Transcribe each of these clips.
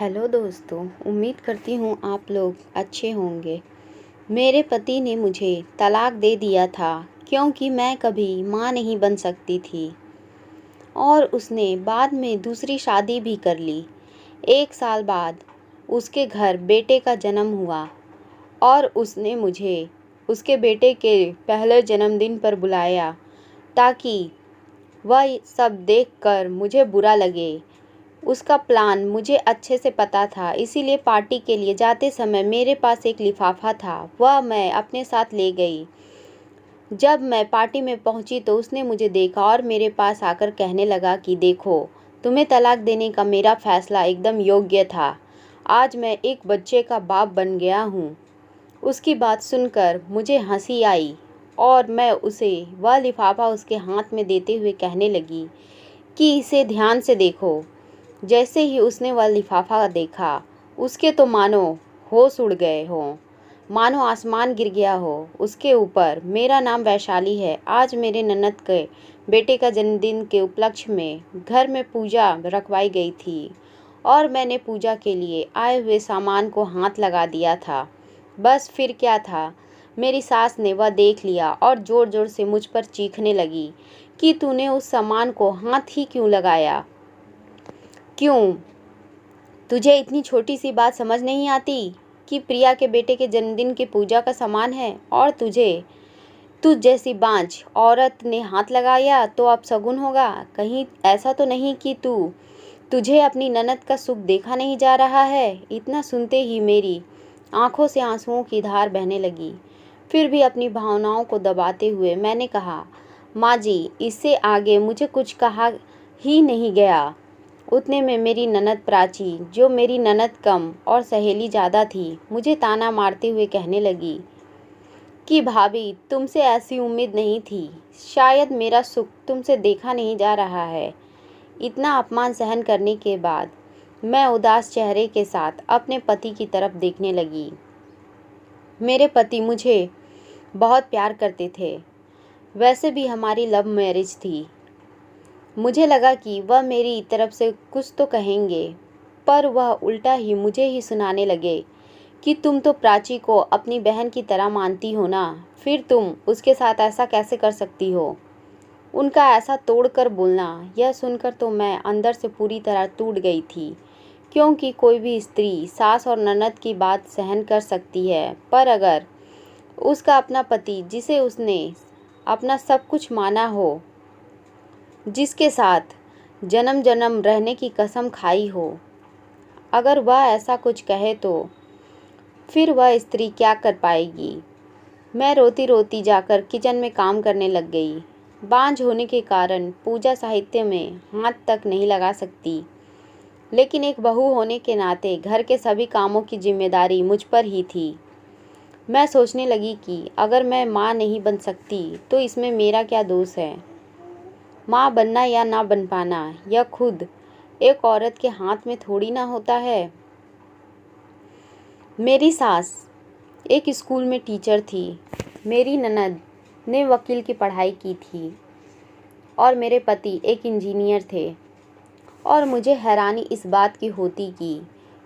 Hello दोस्तों, उम्मीद करती हूँ आप लोग अच्छे होंगे। मेरे पति ने मुझे तलाक दे दिया था क्योंकि मैं कभी माँ नहीं बन सकती थी और उसने बाद में दूसरी शादी भी कर ली। 1 साल बाद उसके घर बेटे का जन्म हुआ और उसने मुझे उसके बेटे के पहले जन्मदिन पर बुलाया ताकि वह सब देखकर मुझे बुरा लगे। उसका प्लान मुझे अच्छे से पता था, इसीलिए पार्टी के लिए जाते समय मेरे पास एक लिफाफा था, वह मैं अपने साथ ले गई। जब मैं पार्टी में पहुंची तो उसने मुझे देखा और मेरे पास आकर कहने लगा कि देखो, तुम्हें तलाक देने का मेरा फैसला एकदम योग्य था। आज मैं एक बच्चे का बाप बन गया हूँ। उसकी बात सुनकर मुझे हंसी आई और मैं उसे वह लिफाफा उसके हाथ में देते हुए कहने लगी कि इसे ध्यान से देखो। जैसे ही उसने वह लिफाफा देखा, उसके तो मानो होश उड़ गए हों, मानो आसमान गिर गया हो उसके ऊपर। मेरा नाम वैशाली है। आज मेरे ननद के बेटे का जन्मदिन के उपलक्ष्य में घर में पूजा रखवाई गई थी और मैंने पूजा के लिए आए हुए सामान को हाथ लगा दिया था। बस फिर क्या था, मेरी सास ने वह देख लिया और ज़ोर ज़ोर से मुझ पर चीखने लगी कि तूने उस सामान को हाथ ही क्यों लगाया? क्यों? तुझे इतनी छोटी सी बात समझ नहीं आती कि प्रिया के बेटे के जन्मदिन की पूजा का सामान है और तुझ जैसी बांझ औरत ने हाथ लगाया तो अब शगुन होगा? कहीं ऐसा तो नहीं कि तुझे अपनी ननद का सुख देखा नहीं जा रहा है? इतना सुनते ही मेरी आंखों से आंसुओं की धार बहने लगी। फिर भी अपनी भावनाओं को दबाते हुए मैंने कहा, माँ जी, इससे आगे मुझे कुछ कहा ही नहीं गया। उतने में मेरी ननद प्राची, जो मेरी ननद कम और सहेली ज़्यादा थी, मुझे ताना मारते हुए कहने लगी कि भाभी, तुमसे ऐसी उम्मीद नहीं थी। शायद मेरा सुख तुमसे देखा नहीं जा रहा है। इतना अपमान सहन करने के बाद मैं उदास चेहरे के साथ अपने पति की तरफ देखने लगी। मेरे पति मुझे बहुत प्यार करते थे। वैसे भी हमारी लव मैरिज थी। मुझे लगा कि वह मेरी तरफ से कुछ तो कहेंगे, पर वह उल्टा ही मुझे ही सुनाने लगे कि तुम तो प्राची को अपनी बहन की तरह मानती हो ना, फिर तुम उसके साथ ऐसा कैसे कर सकती हो? उनका ऐसा तोड़कर बोलना, यह सुनकर तो मैं अंदर से पूरी तरह टूट गई थी। क्योंकि कोई भी स्त्री सास और ननद की बात सहन कर सकती है, पर अगर उसका अपना पति, जिसे उसने अपना सब कुछ माना हो, जिसके साथ जन्म जन्म रहने की कसम खाई हो, अगर वह ऐसा कुछ कहे तो फिर वह स्त्री क्या कर पाएगी? मैं रोती रोती जाकर किचन में काम करने लग गई। बांझ होने के कारण पूजा साहित्य में हाथ तक नहीं लगा सकती, लेकिन एक बहू होने के नाते घर के सभी कामों की जिम्मेदारी मुझ पर ही थी। मैं सोचने लगी कि अगर मैं माँ नहीं बन सकती तो इसमें मेरा क्या दोष है? माँ बनना या ना बन पाना, यह खुद एक औरत के हाथ में थोड़ी ना होता है। मेरी सास एक स्कूल में टीचर थी। मेरी ननद ने वकील की पढ़ाई की थी और मेरे पति एक इंजीनियर थे। और मुझे हैरानी इस बात की होती कि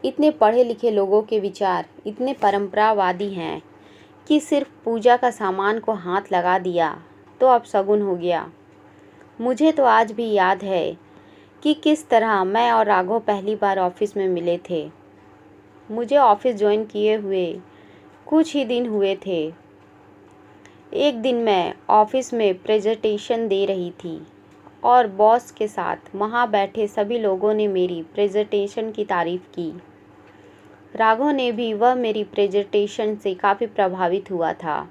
इतने पढ़े लिखे लोगों के विचार इतने परंपरावादी हैं कि सिर्फ पूजा का सामान को हाथ लगा दिया तो अब शगुन हो गया। मुझे तो आज भी याद है कि किस तरह मैं और राघव पहली बार ऑफिस में मिले थे। मुझे ऑफिस ज्वाइन किए हुए कुछ ही दिन हुए थे। एक दिन मैं ऑफिस में प्रेजेंटेशन दे रही थी और बॉस के साथ वहाँ बैठे सभी लोगों ने मेरी प्रेजेंटेशन की तारीफ़ की। राघव ने भी, वह मेरी प्रेजेंटेशन से काफ़ी प्रभावित हुआ था।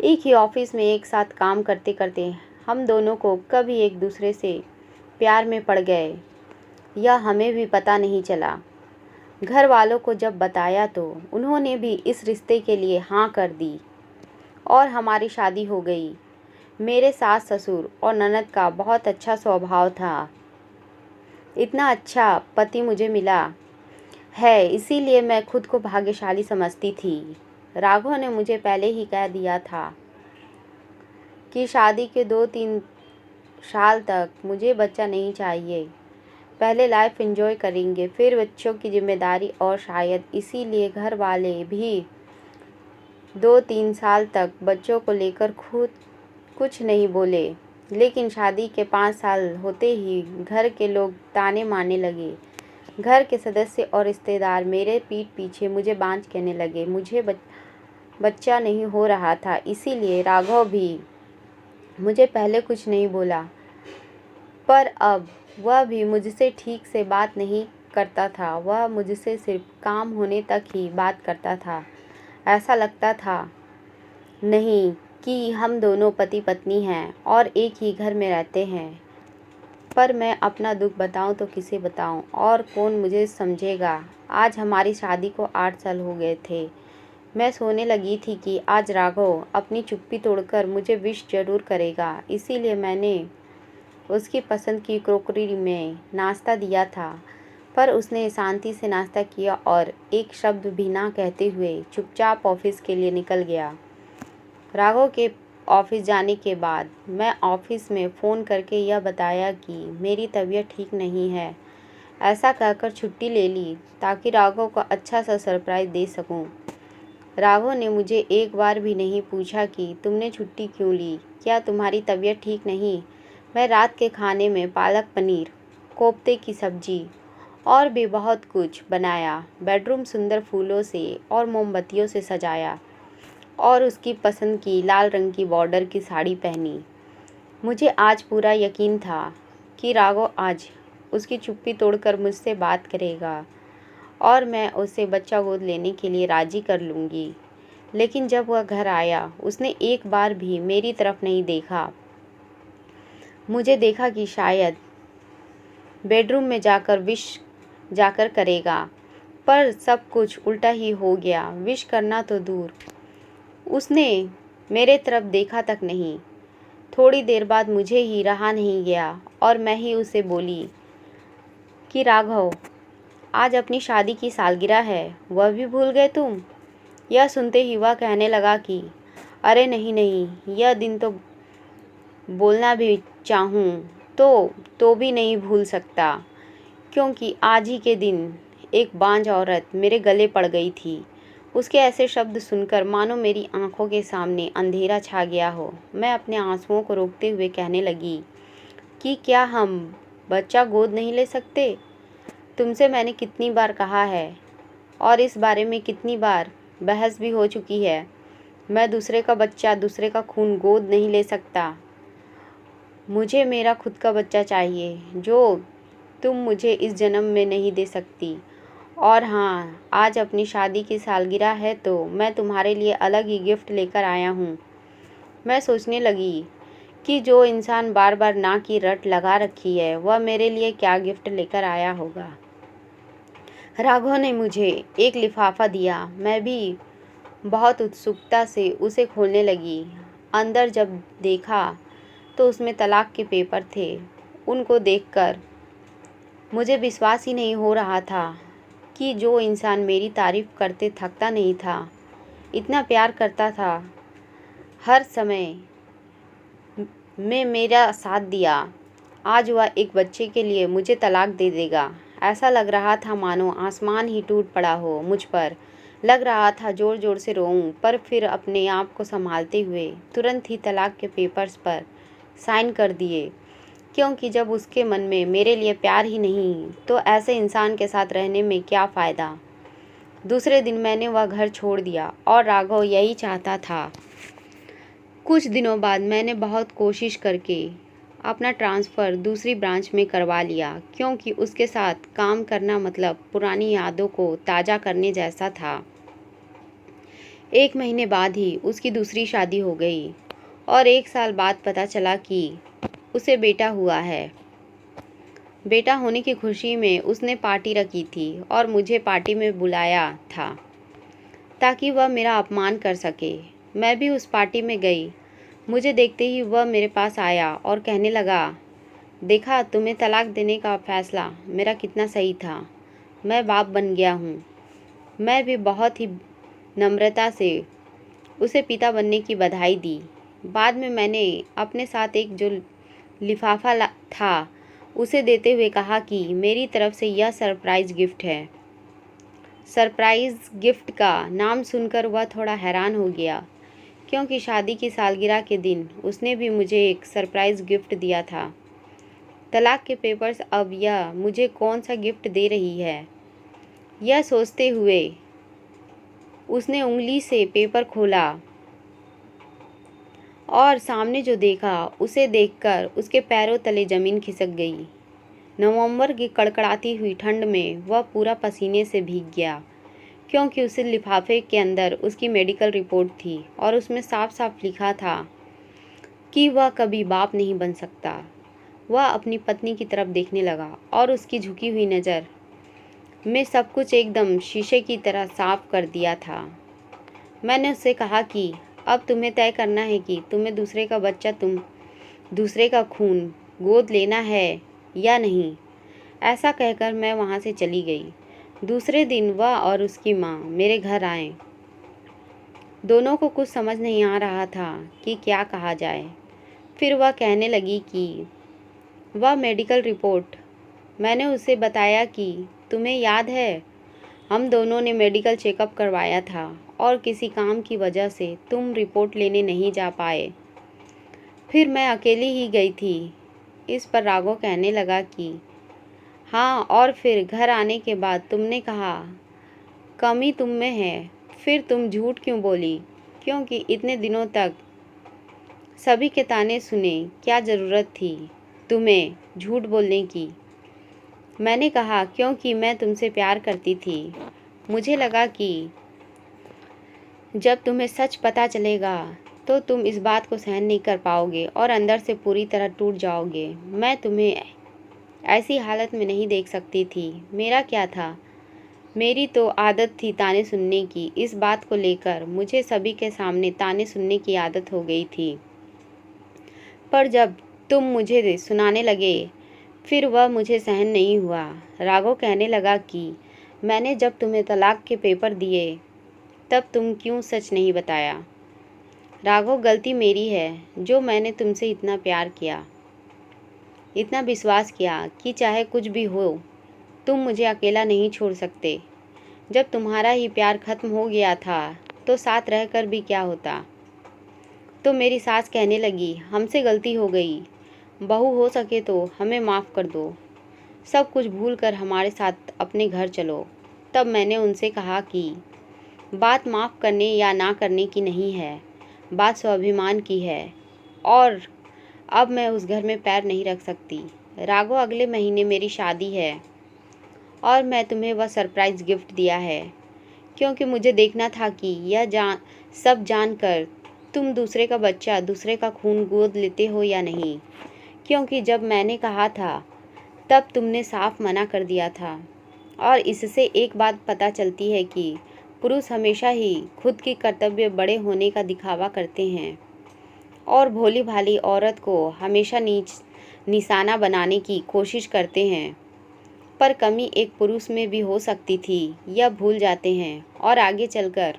एक ही ऑफिस में एक साथ काम करते करते हम दोनों को कभी एक दूसरे से प्यार में पड़ गए, यह हमें भी पता नहीं चला। घर वालों को जब बताया तो उन्होंने भी इस रिश्ते के लिए हाँ कर दी और हमारी शादी हो गई। मेरे सास ससुर और ननद का बहुत अच्छा स्वभाव था। इतना अच्छा पति मुझे मिला है, इसीलिए मैं खुद को भाग्यशाली समझती थी। राघव ने मुझे पहले ही कह दिया था कि शादी के 2-3 साल तक मुझे बच्चा नहीं चाहिए। पहले लाइफ एंजॉय करेंगे, फिर बच्चों की जिम्मेदारी, और शायद इसीलिए घर वाले भी 2-3 साल तक बच्चों को लेकर खुद कुछ नहीं बोले। लेकिन शादी के 5 साल होते ही घर के लोग ताने मारने लगे। घर के सदस्य और रिश्तेदार मेरे पीठ पीछे मुझे बांझ कहने लगे। मुझे बच्चा नहीं हो रहा था, इसीलिए राघव भी मुझे पहले कुछ नहीं बोला, पर अब वह भी मुझसे ठीक से बात नहीं करता था। वह मुझसे सिर्फ काम होने तक ही बात करता था। ऐसा लगता था नहीं कि हम दोनों पति पत्नी हैं और एक ही घर में रहते हैं। पर मैं अपना दुख बताऊं तो किसे बताऊं, और कौन मुझे समझेगा। आज हमारी शादी को 8 साल हो गए थे। मैं सोने लगी थी कि आज राघव अपनी चुप्पी तोड़कर मुझे विश जरूर करेगा। इसीलिए मैंने उसकी पसंद की क्रोकरी में नाश्ता दिया था, पर उसने शांति से नाश्ता किया और एक शब्द भी ना कहते हुए चुपचाप ऑफिस के लिए निकल गया। राघव के ऑफिस जाने के बाद मैं ऑफिस में फ़ोन करके यह बताया कि मेरी तबीयत ठीक नहीं है। ऐसा कहकर छुट्टी ले ली ताकि राघव को अच्छा सा सरप्राइज़ दे सकूं। राघव ने मुझे एक बार भी नहीं पूछा कि तुमने छुट्टी क्यों ली, क्या तुम्हारी तबीयत ठीक नहीं। मैं रात के खाने में पालक पनीर, कोफ्ते की सब्जी और भी बहुत कुछ बनाया। बेडरूम सुंदर फूलों से और मोमबत्तियों से सजाया और उसकी पसंद की लाल रंग की बॉर्डर की साड़ी पहनी। मुझे आज पूरा यकीन था कि राघव आज उसकी चुप्पी तोड़कर मुझसे बात करेगा और मैं उसे बच्चा गोद लेने के लिए राज़ी कर लूँगी। लेकिन जब वह घर आया, उसने एक बार भी मेरी तरफ नहीं देखा। मुझे देखा कि शायद बेडरूम में जाकर करेगा, पर सब कुछ उल्टा ही हो गया। विश करना तो दूर, उसने मेरे तरफ देखा तक नहीं। थोड़ी देर बाद मुझे ही रहा नहीं गया और मैं ही उसे बोली कि राघव, आज अपनी शादी की सालगिरह है, वह भी भूल गए तुम। यह सुनते ही वह कहने लगा कि अरे नहीं नहीं, यह दिन तो बोलना भी चाहूँ तो भी नहीं भूल सकता, क्योंकि आज ही के दिन एक बांझ औरत मेरे गले पड़ गई थी। उसके ऐसे शब्द सुनकर मानो मेरी आंखों के सामने अंधेरा छा गया हो। मैं अपने आंसुओं को रोकते हुए कहने लगी कि क्या हम बच्चा गोद नहीं ले सकते। तुमसे मैंने कितनी बार कहा है और इस बारे में कितनी बार बहस भी हो चुकी है। मैं दूसरे का बच्चा, दूसरे का खून गोद नहीं ले सकता। मुझे मेरा खुद का बच्चा चाहिए, जो तुम मुझे इस जन्म में नहीं दे सकती। और हाँ, आज अपनी शादी की सालगिरह है तो मैं तुम्हारे लिए अलग ही गिफ्ट लेकर आया हूँ। मैं सोचने लगी कि जो इंसान बार बार ना की रट लगा रखी है, वह मेरे लिए क्या गिफ्ट लेकर आया होगा। राघव ने मुझे एक लिफाफा दिया। मैं भी बहुत उत्सुकता से उसे खोलने लगी। अंदर जब देखा तो उसमें तलाक के पेपर थे। उनको देखकर मुझे विश्वास ही नहीं हो रहा था कि जो इंसान मेरी तारीफ़ करते थकता नहीं था, इतना प्यार करता था, हर समय में मेरा साथ दिया, आज वह एक बच्चे के लिए मुझे तलाक दे देगा। ऐसा लग रहा था मानो आसमान ही टूट पड़ा हो मुझ पर। लग रहा था ज़ोर ज़ोर से रोऊं, पर फिर अपने आप को संभालते हुए तुरंत ही तलाक के पेपर्स पर साइन कर दिए, क्योंकि जब उसके मन में मेरे लिए प्यार ही नहीं तो ऐसे इंसान के साथ रहने में क्या फ़ायदा। दूसरे दिन मैंने वह घर छोड़ दिया और राघव यही चाहता था। कुछ दिनों बाद मैंने बहुत कोशिश करके अपना ट्रांसफ़र दूसरी ब्रांच में करवा लिया, क्योंकि उसके साथ काम करना मतलब पुरानी यादों को ताज़ा करने जैसा था। 1 महीने बाद ही उसकी दूसरी शादी हो गई और 1 साल बाद पता चला कि उसे बेटा हुआ है। बेटा होने की खुशी में उसने पार्टी रखी थी और मुझे पार्टी में बुलाया था ताकि वह मेरा अपमान कर सके। मैं भी उस पार्टी में गई। मुझे देखते ही वह मेरे पास आया और कहने लगा, देखा तुम्हें तलाक देने का फ़ैसला मेरा कितना सही था। मैं बाप बन गया हूँ। मैं भी बहुत ही नम्रता से उसे पिता बनने की बधाई दी। बाद में मैंने अपने साथ एक जो लिफाफा था उसे देते हुए कहा कि मेरी तरफ से यह सरप्राइज़ गिफ्ट है। सरप्राइज़ गिफ्ट का नाम सुनकर वह थोड़ा हैरान हो गया, क्योंकि शादी की सालगिरह के दिन उसने भी मुझे एक सरप्राइज़ गिफ्ट दिया था। तलाक के पेपर्स, अब यह मुझे कौन सा गिफ्ट दे रही है? यह सोचते हुए उसने उंगली से पेपर खोला और सामने जो देखा उसे देखकर उसके पैरों तले ज़मीन खिसक गई। नवंबर की कड़कड़ाती हुई ठंड में वह पूरा पसीने से भीग गया, क्योंकि उस लिफाफे के अंदर उसकी मेडिकल रिपोर्ट थी और उसमें साफ साफ लिखा था कि वह कभी बाप नहीं बन सकता। वह अपनी पत्नी की तरफ देखने लगा और उसकी झुकी हुई नज़र में सब कुछ एकदम शीशे की तरह साफ कर दिया था। मैंने उससे कहा कि अब तुम्हें तय करना है कि तुम्हें दूसरे का बच्चा, दूसरे का खून गोद लेना है या नहीं। ऐसा कहकर मैं वहाँ से चली गई। दूसरे दिन वह और उसकी माँ मेरे घर आए। दोनों को कुछ समझ नहीं आ रहा था कि क्या कहा जाए। फिर वह कहने लगी कि वह मेडिकल रिपोर्ट, मैंने उसे बताया कि तुम्हें याद है हम दोनों ने मेडिकल चेकअप करवाया था और किसी काम की वजह से तुम रिपोर्ट लेने नहीं जा पाए। फिर मैं अकेली ही गई थी। इस पर राघव कहने लगा कि हाँ, और फिर घर आने के बाद तुमने कहा कमी तुम में है। फिर तुम झूठ क्यों बोली? क्योंकि इतने दिनों तक सभी के ताने सुने, क्या ज़रूरत थी तुम्हें झूठ बोलने की? मैंने कहा क्योंकि मैं तुमसे प्यार करती थी। मुझे लगा कि जब तुम्हें सच पता चलेगा तो तुम इस बात को सहन नहीं कर पाओगे और अंदर से पूरी तरह टूट जाओगे। मैं तुम्हें ऐसी हालत में नहीं देख सकती थी। मेरा क्या था, मेरी तो आदत थी ताने सुनने की। इस बात को लेकर मुझे सभी के सामने ताने सुनने की आदत हो गई थी, पर जब तुम मुझे सुनाने लगे फिर वह मुझे सहन नहीं हुआ। राघव कहने लगा कि मैंने जब तुम्हें तलाक के पेपर दिए तब तुम क्यों सच नहीं बताया? राघव, गलती मेरी है जो मैंने तुमसे इतना प्यार किया, इतना विश्वास किया कि चाहे कुछ भी हो तुम मुझे अकेला नहीं छोड़ सकते। जब तुम्हारा ही प्यार ख़त्म हो गया था तो साथ रहकर भी क्या होता? तो मेरी सास कहने लगी हमसे गलती हो गई, बहू हो सके तो हमें माफ़ कर दो, सब कुछ भूल कर हमारे साथ अपने घर चलो। तब मैंने उनसे कहा कि बात माफ़ करने या ना करने की नहीं है, बात स्वाभिमान की है और अब मैं उस घर में पैर नहीं रख सकती। राघव, अगले महीने मेरी शादी है और मैं तुम्हें वह सरप्राइज़ गिफ्ट दिया है क्योंकि मुझे देखना था कि यह सब जानकर तुम दूसरे का बच्चा, दूसरे का खून गोद लेते हो या नहीं। क्योंकि जब मैंने कहा था तब तुमने साफ मना कर दिया था। और इससे एक बात पता चलती है कि पुरुष हमेशा ही खुद की कर्तव्य बड़े होने का दिखावा करते हैं और भोली भाली औरत को हमेशा निशाना बनाने की कोशिश करते हैं। पर कमी एक पुरुष में भी हो सकती थी, यह भूल जाते हैं और आगे चलकर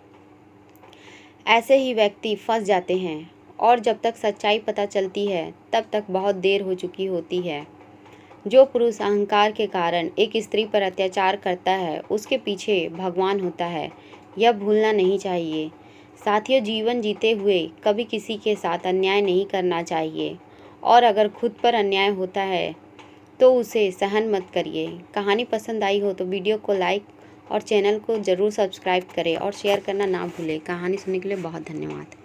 ऐसे ही व्यक्ति फंस जाते हैं और जब तक सच्चाई पता चलती है तब तक बहुत देर हो चुकी होती है। जो पुरुष अहंकार के कारण एक स्त्री पर अत्याचार करता है उसके पीछे भगवान होता है, यह भूलना नहीं चाहिए। साथियों, जीवन जीते हुए कभी किसी के साथ अन्याय नहीं करना चाहिए और अगर खुद पर अन्याय होता है तो उसे सहन मत करिए। कहानी पसंद आई हो तो वीडियो को लाइक और चैनल को ज़रूर सब्सक्राइब करें और शेयर करना ना भूलें। कहानी सुनने के लिए बहुत धन्यवाद।